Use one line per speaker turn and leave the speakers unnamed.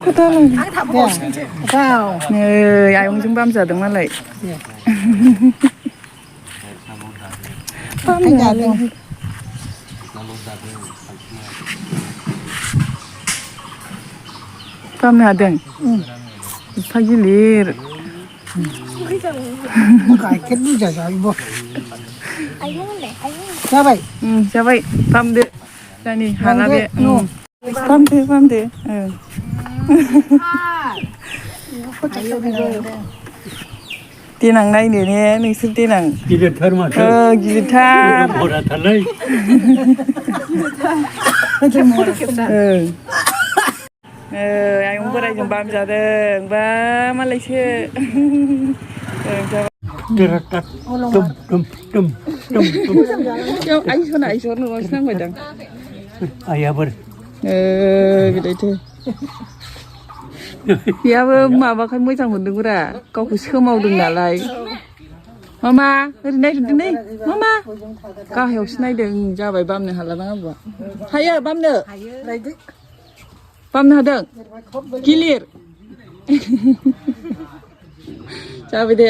खोथालाय नै आयंजों बाम जादों मालाय बामनो हादों बामनो हादों एफा गिलिर
गाइखेर बुरजा जायोबो जाबाय
जाबाय बामदो जानि हाला बे बामदो देनां नायनो ने नोंसोर देनां
गिदिरथार माथो
गिदिरथार
बराथारलै
आयं बोराइजों बाम जादों बा मालायसो आइसर न'आवसो नांबायदां
आइयाबोर
बिलायथो बेयाबो माबाखाय मोजां मोनदोंब्रा गावखौ सोमावदों नालाय मामा ओरै नायदों नै मामा गाहायावसो नायदों जाबाय बामनो हाला ना आबौआ हायो बामनो हादों गिलिर जाबाय दे